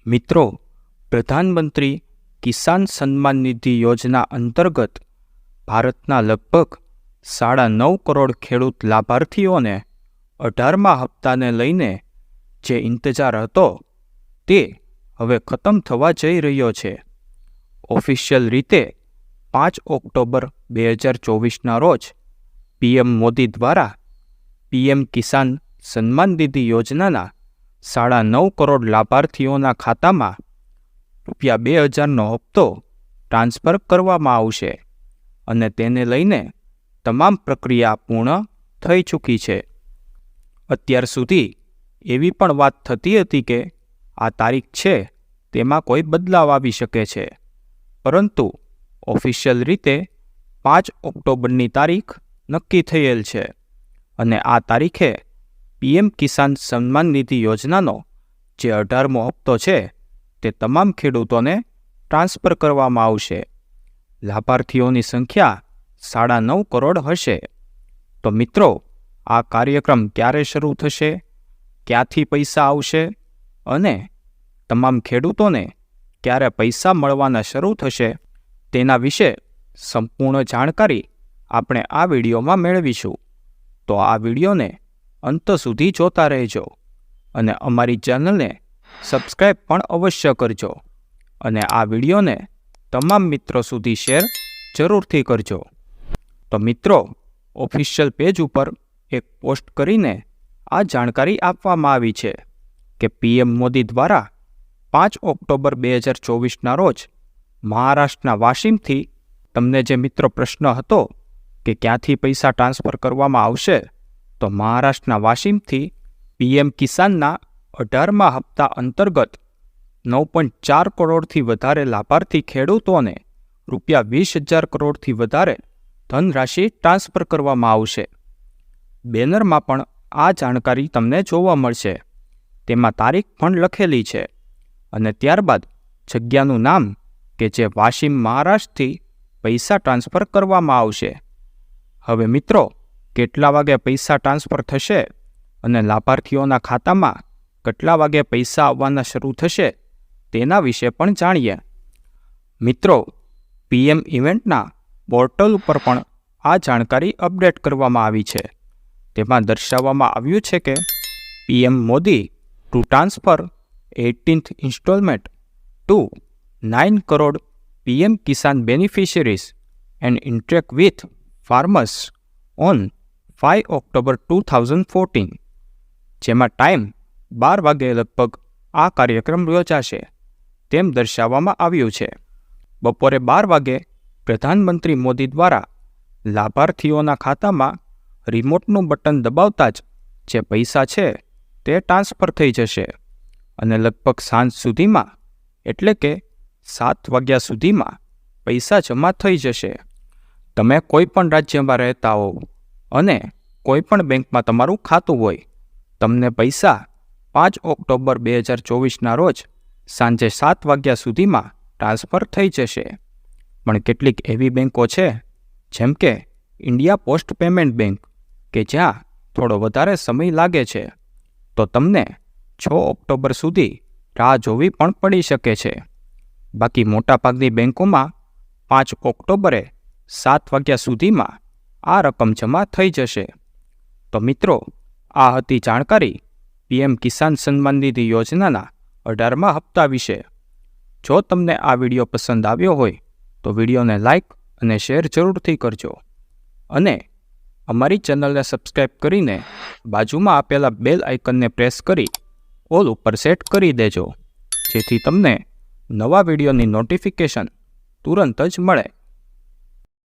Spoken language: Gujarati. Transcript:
મિત્રો, પ્રધાનમંત્રી કિસાન સન્માન નિધિ યોજના અંતર્ગત ભારતના લગભગ 9.5 કરોડ ખેડૂત લાભાર્થીઓને 18મા હપ્તાને લઈને જે ઇંતજાર હતો તે હવે ખતમ થવા જઈ રહ્યો છે. ઓફિશિયલ રીતે 5 ઓક્ટોબર 2024ના રોજ પીએમ મોદી દ્વારા પીએમ કિસાન સન્માન નિધિ યોજનાના 9.5 કરોડ લાભાર્થીઓના ખાતામાં ₹2000નો હપ્તો ટ્રાન્સફર કરવામાં આવશે અને તેને લઈને તમામ પ્રક્રિયા પૂર્ણ થઈ ચૂકી છે. અત્યાર સુધી એવી પણ વાત થતી હતી કે આ તારીખ છે તેમાં કોઈ બદલાવ આવી શકે છે, પરંતુ ઓફિશિયલ રીતે 5 ઓક્ટોબરની તારીખ નક્કી થયેલ છે અને આ તારીખે પીએમ કિસાન સન્માન નિધિ યોજનાનો જે 18મો હપ્તો છે તે તમામ ખેડૂતોને ટ્રાન્સફર કરવામાં આવશે. લાભાર્થીઓની સંખ્યા 9.5 કરોડ હશે. તો મિત્રો, આ કાર્યક્રમ ક્યારે શરૂ થશે, ક્યાંથી પૈસા આવશે અને તમામ ખેડૂતોને ક્યારે પૈસા મળવાના શરૂ થશે તેના વિશે સંપૂર્ણ જાણકારી આપણે આ વિડીયોમાં મેળવીશું. તો આ વિડીયોને અંત સુધી જોતા રહેજો અને અમારી ચેનલને સબસ્ક્રાઈબ પણ અવશ્ય કરજો અને આ વિડીયોને તમામ મિત્રો સુધી શેર જરૂરથી કરજો. તો મિત્રો, ઓફિશિયલ પેજ ઉપર એક પોસ્ટ કરીને આ જાણકારી આપવામાં આવી છે કે પીએમ મોદી દ્વારા 5 ઓક્ટોબર 2024ના રોજ મહારાષ્ટ્રના વાશિમથી તમને જે મિત્રો પ્રશ્ન હતો કે ક્યાંથી પૈસા ટ્રાન્સફર કરવામાં આવશે, તો મહારાષ્ટ્રના વાશિમથી પીએમ કિસાનના 18મા હપ્તા અંતર્ગત 9.4 કરોડથી વધારે લાભાર્થી ખેડૂતોને ₹20,000 કરોડથી વધારે ધનરાશિ ટ્રાન્સફર કરવામાં આવશે. બેનરમાં પણ આ જાણકારી તમને જોવા મળશે. તેમાં તારીખ પણ લખેલી છે અને ત્યારબાદ જગ્યાનું નામ કે જે વાશિમ મહારાષ્ટ્રથી પૈસા ટ્રાન્સફર કરવામાં આવશે. હવે મિત્રો, કેટલા વાગે પૈસા ટ્રાન્સફર થશે અને લાભાર્થીઓના ખાતામાં કેટલા વાગે પૈસા આવવાના શરૂ થશે તેના વિશે પણ જાણીએ. મિત્રો, પીએમ ઇવેન્ટના પોર્ટલ ઉપર પણ આ જાણકારી અપડેટ કરવામાં આવી છે. તેમાં દર્શાવવામાં આવ્યું છે કે PM Modi to transfer 18th instalment to 9 crore PM Kisan beneficiaries and interact with farmers on 5 October 2014, જેમાં ટાઈમ 12 વાગે લગભગ આ કાર્યક્રમ યોજાશે તેમ દર્શાવવામાં આવ્યું છે. બપોરે 12 વાગે પ્રધાનમંત્રી મોદી દ્વારા લાભાર્થીઓના ખાતામાં રિમોટનું બટન દબાવતા જ જે પૈસા છે તે ટ્રાન્સફર થઈ જશે અને લગભગ સાંજ સુધીમાં એટલે કે 7 વાગ્યા સુધીમાં પૈસા જમા થઈ જશે. તમે કોઈ પણ રાજ્યમાં રહેતા હો અને કોઈ પણ બેંકમાં તમારું ખાતું હોય, તમને પૈસા 5 ઓક્ટોબર 2024ના રોજ સાંજે 7 વાગ્યા સુધીમાં ટ્રાન્સફર થઈ જશે. પણ કેટલીક એવી બેંકો છે જેમ કે ઇન્ડિયા પોસ્ટ પેમેન્ટ બેંક કે જ્યાં થોડો વધારે સમય લાગે છે, તો તમને 6 ઓક્ટોબર સુધી રાહ જોવી પણ પડી શકે છે. બાકી મોટાભાગની બેંકોમાં 5 ઓક્ટોબરે 7 વાગ્યા સુધીમાં આ રકમ જમા થઈ જશે. તો મિત્રો, આ હતી જાણકારી પીએમ કિસાન સન્માન નિધિ યોજનાના 18મા હપ્તા વિશે. જો તમને આ વિડીયો પસંદ આવ્યો હોય તો વિડીયોને લાઇક અને શેર જરૂરથી કરજો અને અમારી ચેનલને સબસ્ક્રાઈબ કરીને બાજુમાં આપેલા બેલ આઇકનને પ્રેસ કરી ઓલ ઉપર સેટ કરી દેજો, જેથી તમને નવા વિડીયોની નોટિફિકેશન તુરંત જ મળે.